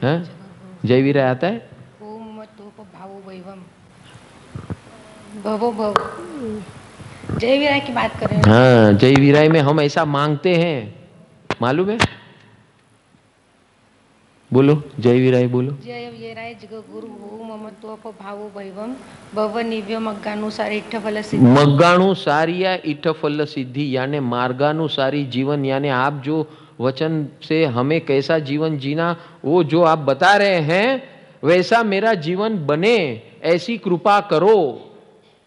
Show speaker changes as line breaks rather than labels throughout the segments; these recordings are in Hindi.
हैं? जय वीराय आता है?
ओम तोप भावो वैभव भवो भव, जय वीराय की बात कर रहे हैं।
हाँ, जय वीराय में हम ऐसा मांगते हैं, मालूम है? बोलो, जय वीराय बोलो।
जय वीराय जगगुरु हो मम तोप भावो वैभव भव निव्य मग्गानुसार इठ्ठफल सिद्धि।
मग्गानुसारी या इठ्ठफल सिद्धि यानी मार्गानुसारी जीवन, यानी आप जो वचन से हमें कैसा जीवन जीना, वो जो आप बता रहे हैं वैसा मेरा जीवन बने, ऐसी कृपा करो।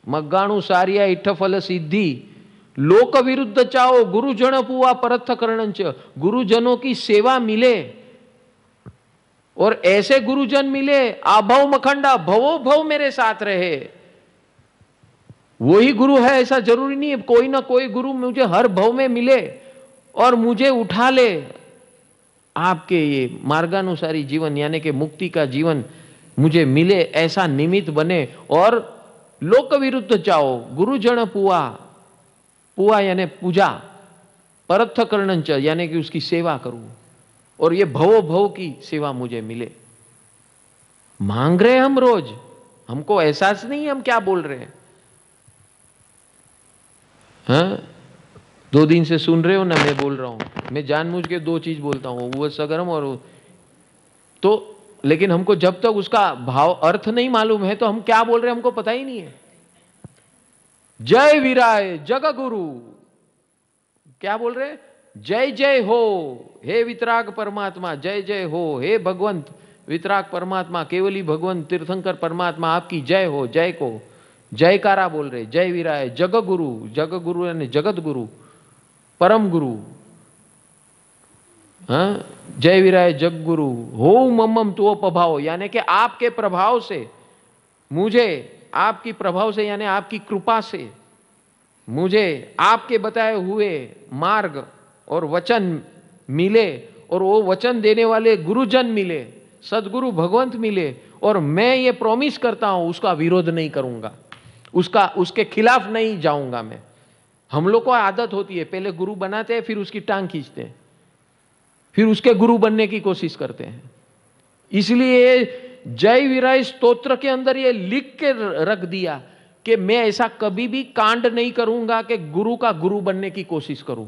मग्गानुसारी या इठ्ठफल सिद्धि, लोक विरुद्ध चाहो गुरुजन पुआ परथ करणंच, गुरुजनों की सेवा मिले और ऐसे गुरुजन मिले आभव मखंडा, भवो भव मेरे साथ रहे। वही गुरु है ऐसा जरूरी नहीं है, कोई ना कोई गुरु मुझे हर भव में मिले और मुझे उठा ले। आपके ये मार्गानुसारी जीवन यानी कि मुक्ति का जीवन मुझे मिले, ऐसा निमित्त बने। और लोक विरुद्ध चाहो गुरुजन पुआ, पुआ यानी पूजा, परथ करणंच यानी कि उसकी सेवा करूं, और ये भवो भव की सेवा मुझे मिले। मांग रहे हम रोज, हमको एहसास नहीं है हम क्या बोल रहे हैं। हाँ, 2 दिन से सुन रहे हो ना, मैं बोल रहा हूं, मैं जानबूझ के 2 चीज बोलता हूं, वो सगर्म और तो, लेकिन हमको जब तक उसका भाव अर्थ नहीं मालूम है तो हम क्या बोल रहे हैं हमको पता ही नहीं है। जय वीराय जग गुरु, क्या बोल रहे हैं? जय जय हो हे वितराग परमात्मा, जय जय हो हे भगवंत वितराग परमात्मा, केवली भगवंत तीर्थंकर परमात्मा, आपकी जय हो। जय को जयकारा बोल रहे। जय वीराय जग गुरु, जग गुरु यानी जगत गुरु, परम गुरु। हाँ, जय वीराय जग गुरु हो मम तो प्रभाव, यानी कि आपके प्रभाव से मुझे, आपकी प्रभाव से यानी आपकी कृपा से मुझे आपके बताए हुए मार्ग और वचन मिले, और वो वचन देने वाले गुरुजन मिले, सदगुरु भगवंत मिले, और मैं ये प्रॉमिस करता हूं उसका विरोध नहीं करूंगा, उसके खिलाफ नहीं जाऊंगा मैं। हम लोग को आदत होती है, पहले गुरु बनाते हैं फिर उसकी टांग खींचते हैं, फिर उसके गुरु बनने की कोशिश करते हैं। इसलिए जय वीराय स्तोत्र के अंदर ये लिख के रख दिया कि मैं ऐसा कभी भी कांड नहीं करूंगा कि गुरु का गुरु बनने की कोशिश करूं।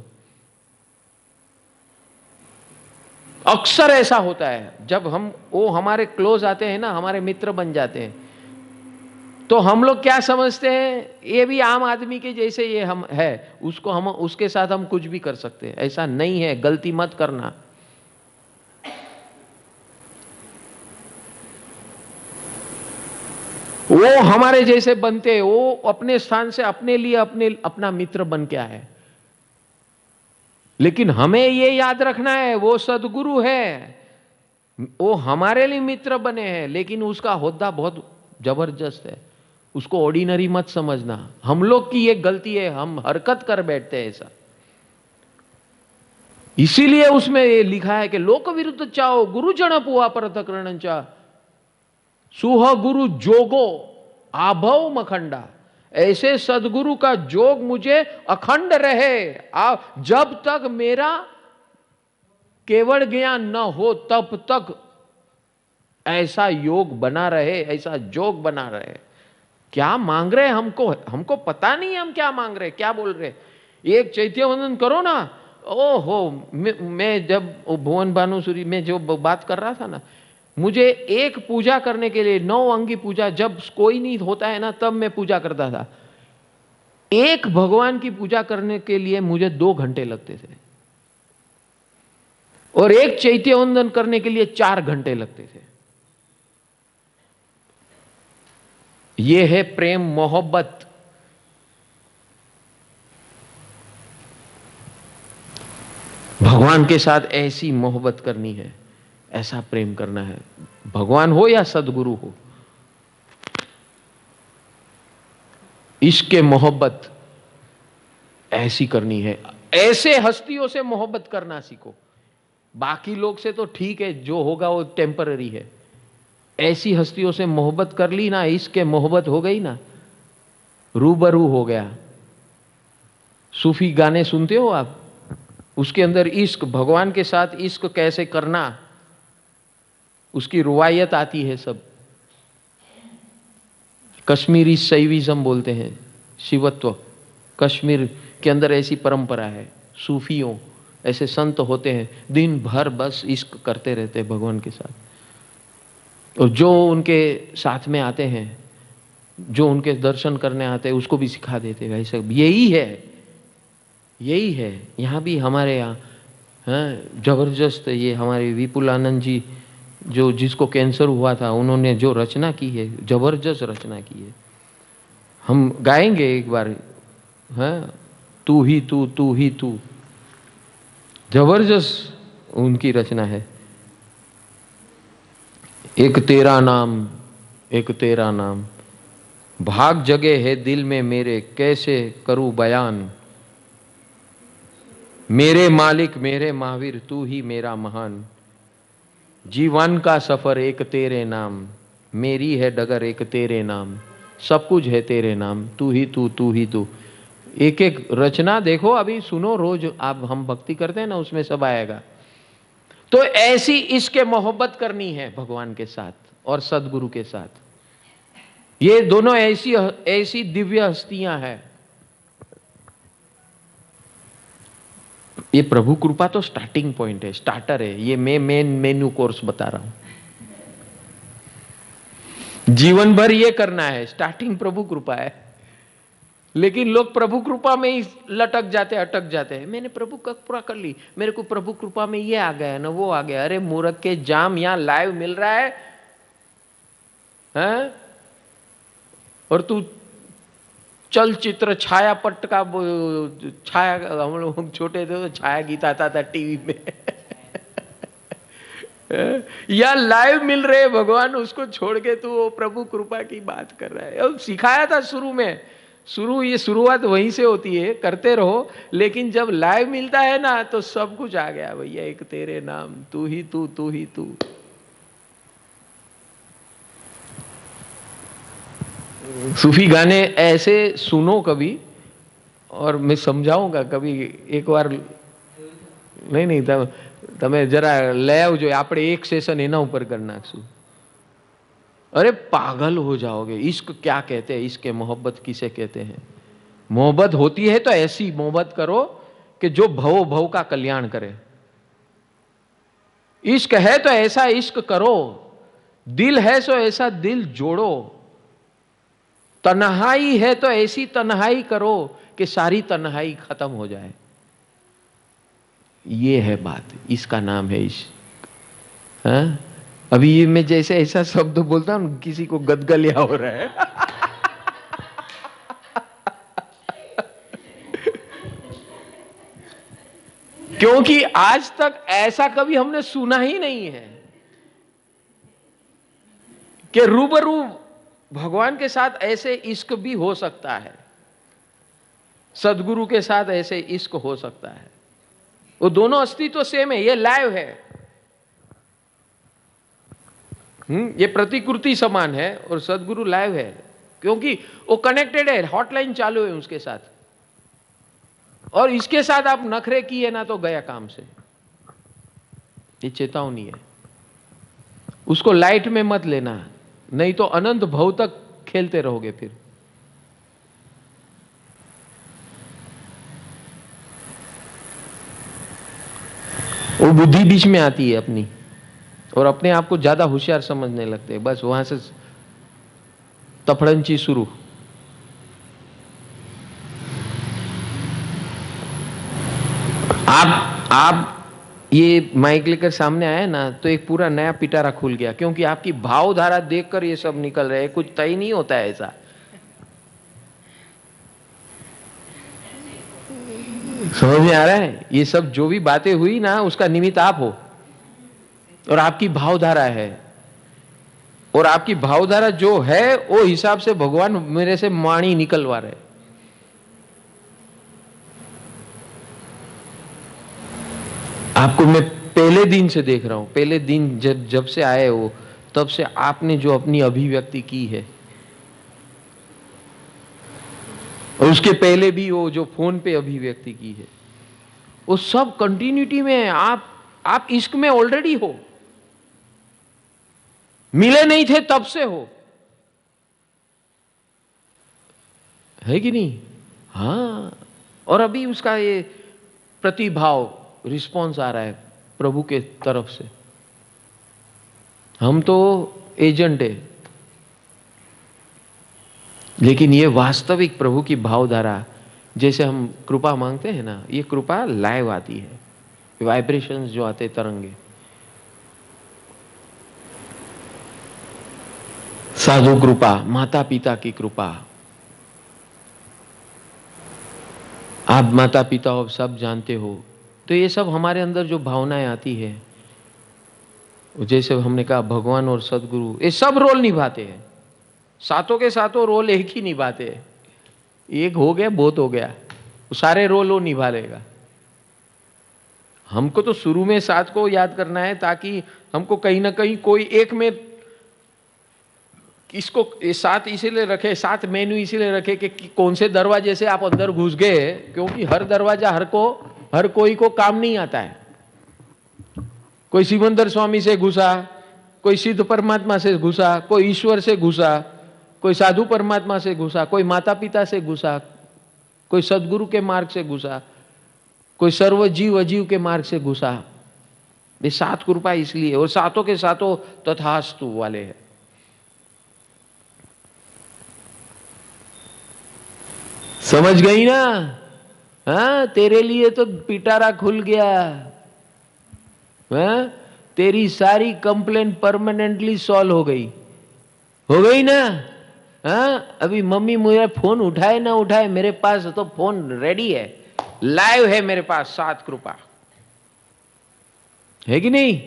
अक्सर ऐसा होता है जब हम वो हमारे क्लोज आते हैं ना, हमारे मित्र बन जाते हैं, तो हम लोग क्या समझते हैं ये भी आम आदमी के जैसे ये हम है, उसको हम उसके साथ हम कुछ भी कर सकते हैं। ऐसा नहीं है, गलती मत करना। वो हमारे जैसे बनते, वो अपने स्थान से अपने लिए अपना मित्र बन के आए। लेकिन हमें ये याद रखना है वो सदगुरु है, वो हमारे लिए मित्र बने हैं, लेकिन उसका होद्दा बहुत जबरदस्त है, उसको ऑर्डिनरी मत समझना। हम लोग की ये गलती है, हम हरकत कर बैठते हैं ऐसा। इसीलिए उसमें ये लिखा है कि लोक विरुद्ध चाहो गुरुजन पुआ परत करणं चा, सुह गुरु जोगो आभव मखंडा, ऐसे सदगुरु का जोग मुझे अखंड रहे। जब तक मेरा केवल ज्ञान न हो तब तक ऐसा योग बना रहे, ऐसा जोग बना रहे। क्या मांग रहे हमको, हमको पता नहीं है हम क्या मांग रहे, क्या बोल रहे। एक चैत्य वंदन करो ना, ओहो, मैं जब भुवन भानुसूरी में जो बात कर रहा था ना, मुझे एक पूजा करने के लिए 9 अंगी पूजा, जब कोई नहीं होता है ना तब मैं पूजा करता था, एक भगवान की पूजा करने के लिए मुझे 2 घंटे लगते थे, और एक चैत्य वंदन करने के लिए 4 घंटे लगते थे। यह है प्रेम मोहब्बत। भगवान के साथ ऐसी मोहब्बत करनी है, ऐसा प्रेम करना है, भगवान हो या सदगुरु हो। इश्क मोहब्बत ऐसी करनी है, ऐसे हस्तियों से मोहब्बत करना सीखो। बाकी लोग से तो ठीक है, जो होगा वो टेम्पररी है। ऐसी हस्तियों से मोहब्बत कर ली ना, इश्क मोहब्बत हो गई ना, रूबरू हो गया। सूफी गाने सुनते हो आप, उसके अंदर इश्क, भगवान के साथ इश्क कैसे करना, उसकी रुवायत आती है सब। कश्मीरी शैविज्म बोलते हैं, शिवत्व। कश्मीर के अंदर ऐसी परंपरा है, सूफियों ऐसे संत होते हैं, दिन भर बस इश्क करते रहते हैं भगवान के साथ। और जो उनके साथ में आते हैं, जो उनके दर्शन करने आते हैं, उसको भी सिखा देते हैं भाई सब। यही है, यही है। यहाँ भी हमारे यहाँ हैं जबरदस्त। ये हमारे विपुलानंद जी, जो जिसको कैंसर हुआ था, उन्होंने जो रचना की है, जबरदस्त रचना की है। हम गाएंगे एक बार, हैं तू ही तू, तू ही तू। जबरदस्त उनकी रचना है। एक तेरा नाम, एक तेरा नाम, भाग जगे है दिल में मेरे, कैसे करूं बयान। मेरे मालिक मेरे महावीर, तू ही मेरा महान। जीवन का सफर एक तेरे नाम, मेरी है डगर एक तेरे नाम। सब कुछ है तेरे नाम, तू ही तू, तू ही तू। एक एक रचना देखो, अभी सुनो रोज। आप हम भक्ति करते हैं ना, उसमें सब आएगा। तो ऐसी इश्क मोहब्बत करनी है भगवान के साथ और सदगुरु के साथ। ये दोनों ऐसी ऐसी दिव्य हस्तियां हैं। ये प्रभु कृपा तो स्टार्टिंग पॉइंट है, स्टार्टर है। ये मैं मेन मेन्यू कोर्स बता रहा हूं। जीवन भर ये करना है, स्टार्टिंग प्रभु कृपा है। लेकिन लोग प्रभु कृपा में ही लटक जाते, अटक जाते हैं। मैंने प्रभु कृपा कर ली, मेरे को प्रभु कृपा में ये आ गया ना, वो आ गया। अरे मूर्ख के जाम, यहां लाइव मिल रहा है, हैं? और तू चलचित्र छाया पट्ट का छाया, हम लोग छोटे थे तो छाया गीत आता था टीवी में। या लाइव मिल रहे भगवान, उसको छोड़ के तू वो प्रभु कृपा की बात कर रहा है। अब सिखाया था शुरू में, ये शुरुआत वहीं से होती है, करते रहो। लेकिन जब लाइव मिलता है ना, तो सब कुछ आ गया भैया। एक तेरे नाम, तू ही तू, तू ही तू। सूफी गाने ऐसे सुनो कभी, और मैं समझाऊंगा कभी एक बार। नहीं તમે જરા લઈ આવજો, આપણે એક સેશન એના ઉપર કરી નાખશું। अरे पागल हो जाओगे। इश्क क्या कहते हैं, इश्क मोहब्बत किसे कहते हैं? मोहब्बत होती है तो ऐसी मोहब्बत करो कि जो भव भव का कल्याण करे। इश्क है तो ऐसा इश्क करो, दिल है सो ऐसा दिल जोड़ो। तन्हाई है तो ऐसी तन्हाई करो कि सारी तन्हाई खत्म हो जाए। ये है बात, इसका नाम है इश्क। अभी ये मैं जैसे ऐसा शब्द बोलता हूं, किसी को गदगलिया हो रहा है। क्योंकि आज तक ऐसा कभी हमने सुना ही नहीं है कि रूबरू भगवान के साथ ऐसे इश्क भी हो सकता है, सदगुरु के साथ ऐसे इश्क हो सकता है। वो दोनों अस्तित्व सेम है। ये लाइव है, ये प्रतिकृति समान है, और सदगुरु लाइव है क्योंकि वो कनेक्टेड है, हॉटलाइन चालू है उसके साथ। और इसके साथ आप नखरे किए ना तो गया काम से। ये चेतावनी है, उसको लाइट में मत लेना, नहीं तो अनंत भव तक खेलते रहोगे। फिर वो बुद्धि बीच में आती है अपनी, और अपने आप को ज्यादा होशियार समझने लगते हैं। बस वहां से तफड़ंची शुरू। आप ये माइक लेकर सामने आए ना, तो एक पूरा नया पिटारा खुल गया, क्योंकि आपकी भावधारा देखकर ये सब निकल रहे हैं। कुछ तय नहीं होता है ऐसा। समझ में आ रहा है? ये सब जो भी बातें हुई ना, उसका निमित्त आप हो, और आपकी भावधारा है। और आपकी भावधारा जो है, वो हिसाब से भगवान मेरे से वाणी निकलवा रहे। आपको मैं पहले दिन से देख रहा हूं, पहले दिन जब से आए हो, तब से आपने जो अपनी अभिव्यक्ति की है, और उसके पहले भी वो जो फोन पे अभिव्यक्ति की है, वो सब कंटिन्यूटी में है। आप इश्क में ऑलरेडी हो। मिले नहीं थे तब से हो, है कि नहीं? हाँ, और अभी उसका ये प्रतिभाव रिस्पॉन्स आ रहा है प्रभु के तरफ से। हम तो एजेंट है, लेकिन ये वास्तविक प्रभु की भावधारा, जैसे हम कृपा मांगते हैं ना, ये कृपा लाइव आती है, वाइब्रेशंस जो आते तरंगे। साधु कृपा, माता पिता की कृपा, आप माता पिता हो, सब जानते हो, तो ये सब हमारे अंदर जो भावनाएं आती है, जैसे हमने कहा भगवान और सदगुरु ये सब रोल निभाते हैं, सातों के सातों रोल एक ही निभाते हैं। एक हो गया बहुत हो गया, सारे रोल वो निभा लेगा। हमको तो शुरू में सात को याद करना है, ताकि हमको कहीं ना कहीं कोई एक में, इसको ये सात इसीलिए रखे, सात मेन्यू इसीलिए रखे कि कौन से दरवाजे से आप अंदर घुस गए, क्योंकि हर दरवाजा हर कोई को काम नहीं आता है। कोई सिमंदर स्वामी से घुसा, कोई सिद्ध परमात्मा से घुसा, कोई ईश्वर से घुसा, कोई साधु परमात्मा से घुसा, कोई माता पिता से घुसा, कोई सदगुरु के मार्ग से घुसा, कोई सर्व जीव अजीव के मार्ग से घुसा। ये सात कृपा इसलिए, और सातों के सातों तथास्तु वाले हैं। समझ गई ना? हाँ, तेरे लिए तो पिटारा खुल गया। हाँ, तेरी सारी कंप्लेन परमानेंटली सॉल्व हो गई ना? हाँ, अभी मम्मी मुझे फोन उठाए ना उठाए, मेरे पास तो फोन रेडी है, लाइव है मेरे पास, सात कृपा है कि नहीं?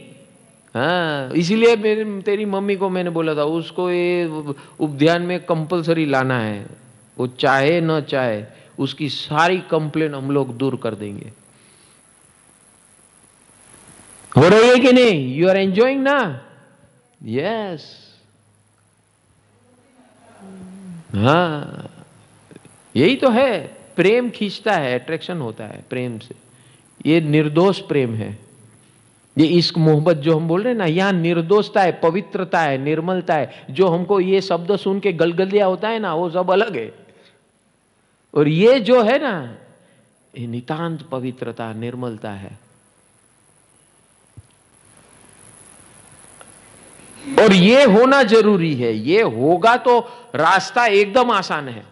हाँ, इसीलिए तेरी मम्मी को मैंने बोला था, उसको ये उपध्यान में कंपलसरी लाना है, वो चाहे न चाहे, उसकी सारी कंप्लेन हम लोग दूर कर देंगे। हो रही है कि नहीं? यू आर एंजॉइंग ना? यस। हाँ, यही तो है, प्रेम खींचता है, अट्रैक्शन होता है प्रेम से। ये निर्दोष प्रेम है, ये इश्क मोहब्बत जो हम बोल रहे हैं ना, यहां निर्दोषता है, पवित्रता है, निर्मलता है। जो हमको ये शब्द सुन के गलगलिया होता है ना, वो सब अलग है। और ये जो है ना, ये नितांत पवित्रता, निर्मलता है। और ये होना जरूरी है, ये होगा तो रास्ता एकदम आसान है।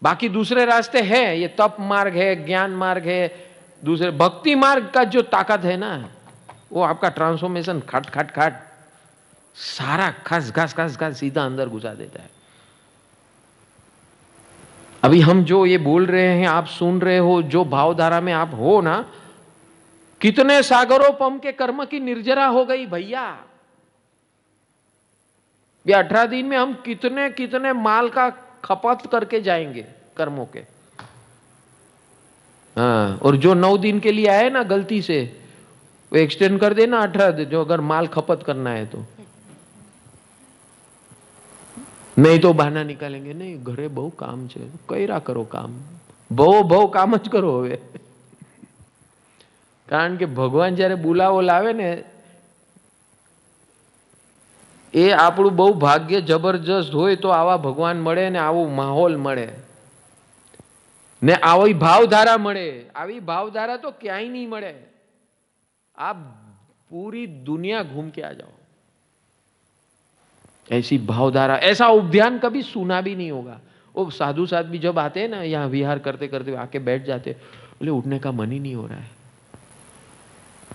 बाकी दूसरे रास्ते हैं, ये तप मार्ग है, ज्ञान मार्ग है, दूसरे भक्ति मार्ग का जो ताकत है ना, वो आपका ट्रांसफॉर्मेशन खट खट खट सारा खस खस खस खस सीधा अंदर घुसा देता है। अभी हम जो ये बोल रहे हैं, आप सुन रहे हो, जो भावधारा में आप हो ना, कितने सागरों पम के कर्म की निर्जरा हो गई भैया। ये 18 दिन में हम कितने कितने माल का खपत करके जाएंगे कर्मों के। हाँ, और जो 9 दिन के लिए आए ना गलती से, वो एक्सटेंड कर देना 18 दिन, जो अगर माल खपत करना है तो। नहीं तो बहाना निकालेंगे, नहीं घरे बहु काम છે, કઈરા કરો કામ, બહુ કામ જ કરો હવે। કારણ કે ભગવાન જ્યારે બોલાવો લાવે ને, એ આપણું બહુ ભાગ્ય જબરજસ્ત હોય તો આવા ભગવાન મળે ને આવો માહોલ મળે ને આવી ભાવધારા મળે। આવી ભાવધારા તો ક્યાંય નહીં મળે। आप पूरी दुनिया घूम के आ जाओ, ऐसी भावधारा, ऐसा उपध्यान कभी सुना भी नहीं होगा। वो साधु साध भी जब आते हैं ना, यहाँ विहार करते करते आके बैठ जाते, बोले उठने का मन ही नहीं हो रहा है,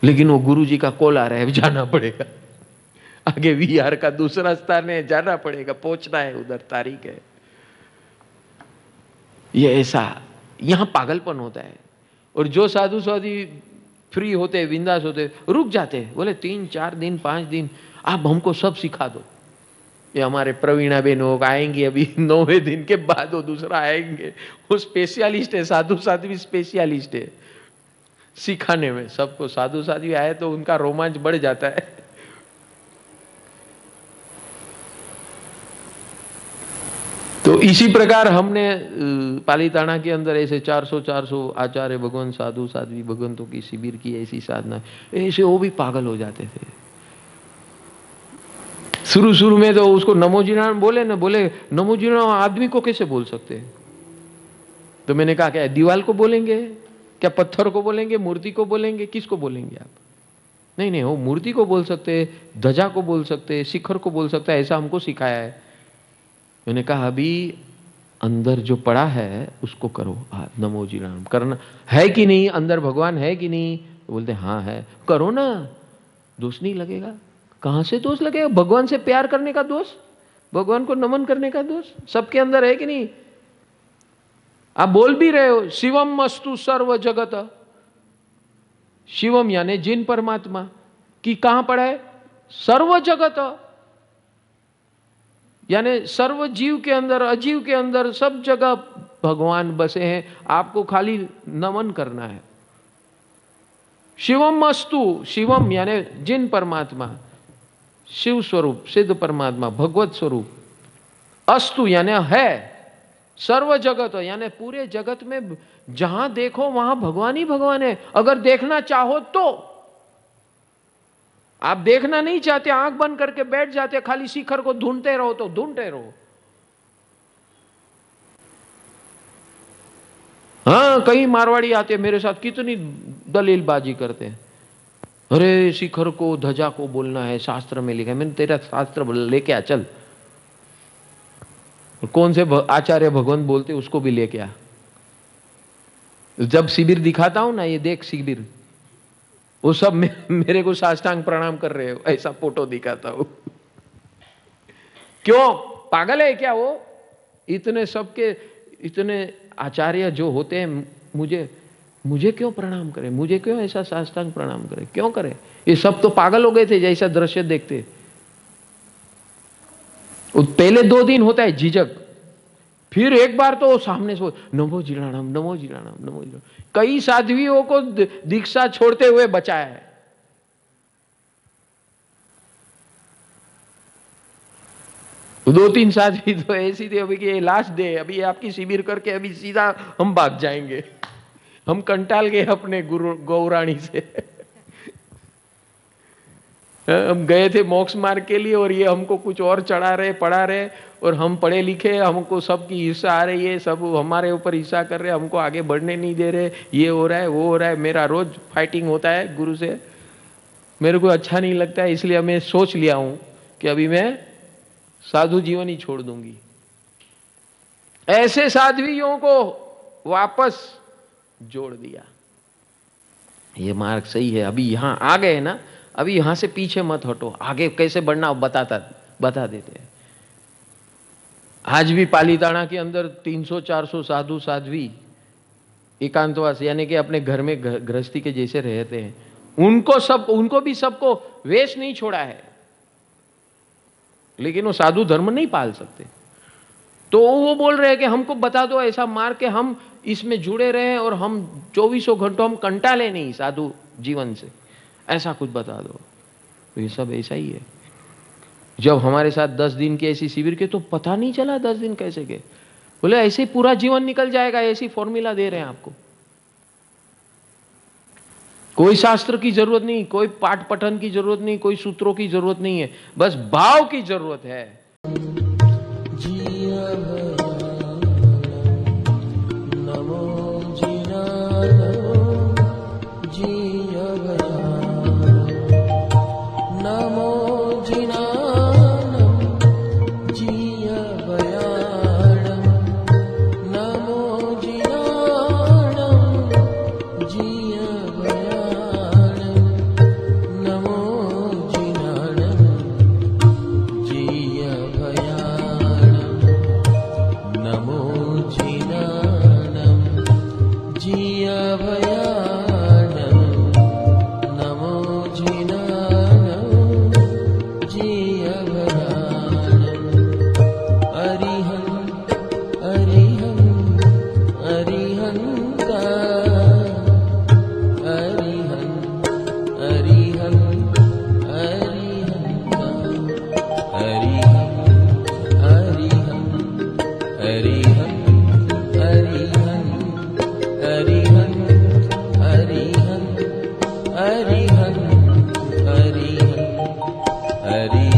लेकिन वो गुरु जी का कॉल आ रहा है, जाना पड़ेगा, आगे विहार का दूसरा स्थान है, जाना पड़ेगा, पहुंचना है उधर, तारीख है। ये ऐसा यहां पागलपन होता है। और जो साधु साधु फ्री होते, बिंदास होते, रुक जाते, बोले 3-4 दिन 5 दिन आप हमको सब सिखा दो। ये हमारे प्रवीणा बेन लोग आएंगे अभी 9वें दिन के बाद, वो दूसरा आएंगे, वो स्पेशलिस्ट है, साधु साध्वी स्पेशलिस्ट है सिखाने में सबको। साधु साध्वी आए तो उनका रोमांच बढ़ जाता है। तो इसी प्रकार हमने पालीताना के अंदर ऐसे 400 आचार्य भगवान, साधु साध्वी भगवंतों की शिविर की ऐसी साधना, ऐसे वो भी पागल हो जाते थे। शुरू शुरू में तो उसको नमो जी नाम बोले ना, बोले नमो जी नाम आदमी को कैसे बोल सकते हैं? तो मैंने कहा क्या दीवाल को बोलेंगे, क्या पत्थर को बोलेंगे, मूर्ति को बोलेंगे, किसको बोलेंगे आप? नहीं नहीं, वो मूर्ति को बोल सकते, ध्वजा को बोल सकते, शिखर को बोल सकता है, ऐसा हमको सिखाया है। मैंने कहा अभी अंदर जो पड़ा है उसको करो, नमो जी नाम करना है कि नहीं, अंदर भगवान है कि नहीं? तो बोलते हाँ है, करो ना, दोष नहीं लगेगा। कहां से दोष लगेगा? भगवान से प्यार करने का दोष, भगवान को नमन करने का दोष सबके अंदर है कि नहीं? आप बोल भी रहे हो शिवम मस्तु सर्व जगत, शिवम यानी जिन परमात्मा की कहां पड़ा है? सर्व जगत यानी सर्व जीव के अंदर, अजीव के अंदर, सब जगह भगवान बसे हैं, आपको खाली नमन करना है। शिवम अस्तु, शिवम यानी जिन परमात्मा, शिव स्वरूप, सिद्ध परमात्मा, भगवत स्वरूप, अस्तु यानी है, सर्व जगत यानी पूरे जगत में जहां देखो वहां भगवान ही भगवान है। अगर देखना चाहो तो, आप देखना नहीं चाहते, आंख बंद करके बैठ जाते, खाली शिखर को ढूंढते रहो तो ढूंढते रहो। हाँ, कई मारवाड़ी आते मेरे साथ, कितनी दलीलबाजी करते हैं, अरे शिखर को ध्वजा को बोलना है, शास्त्र में लिखा है। मैंने तेरा शास्त्र लेके आ, चल, कौन से आचार्य भगवंत बोलते उसको भी लेके आ। जब शिविर दिखाता हूं ना, ये देख शिविर, वो सब मेरे को साष्टांग प्रणाम कर रहे हो, ऐसा फोटो दिखाता हूं। क्यों? पागल है क्या वो? इतने सबके इतने आचार्य जो होते हैं, मुझे क्यों प्रणाम करें? मुझे क्यों ऐसा साष्टांग प्रणाम करें? क्यों करें? ये सब तो पागल हो गए थे जैसा दृश्य देखते। पहले 2 दिन होता है झिझक, फिर एक बार तो सामने से नमो जिलाराम, नमो जिलाराम, नमो जिलाराम। कई साध्वियों को दीक्षा छोड़ते हुए बचाया है। तो 2-3 साध्वी तो ऐसी थी अभी कि ये लास्ट डे, अभी आपकी शिविर करके अभी सीधा हम भाग जाएंगे, हम कंटाल गए अपने गुरु गौराणी से। हम गए थे मोक्ष मार्ग के लिए और ये हमको कुछ और चढ़ा रहे, पढ़ा रहे, और हम पढ़े लिखे, हमको सबकी ईर्षा आ रही है, सब हमारे ऊपर ईर्षा कर रहे, हमको आगे बढ़ने नहीं दे रहे, ये हो रहा है, वो हो रहा है। मेरा रोज फाइटिंग होता है गुरु से, मेरे को अच्छा नहीं लगता है, इसलिए मैं सोच लिया हूं कि अभी मैं साधु जीवन ही छोड़ दूंगी। ऐसे साध्वियों को वापस जोड़ दिया। ये मार्ग सही है, अभी यहां आ गए ना, अभी यहां से पीछे मत हटो, आगे कैसे बढ़ना बता देते हैं। आज भी पालीताना के अंदर 300-400 साधु साध्वी एकांतवास यानी कि अपने घर में गृहस्थी के जैसे रहते हैं। उनको भी सबको वेश नहीं छोड़ा है, लेकिन वो साधु धर्म नहीं पाल सकते। तो वो बोल रहे हैं कि हमको बता दो ऐसा मार्ग के हम इसमें जुड़े रहे और हम 24 घंटों हम कंटाले नहीं साधु जीवन से, ऐसा कुछ बता दो। तो ये सब ऐसा ही है। जब हमारे साथ 10 दिन की ऐसी शिविर के, तो पता नहीं चला 10 दिन कैसे गए। बोले ऐसे पूरा जीवन निकल जाएगा, ऐसी फॉर्मूला दे रहे हैं आपको। कोई शास्त्र की जरूरत नहीं, कोई पाठ पठन की जरूरत नहीं, कोई सूत्रों की जरूरत नहीं है, बस भाव की जरूरत है।
हरि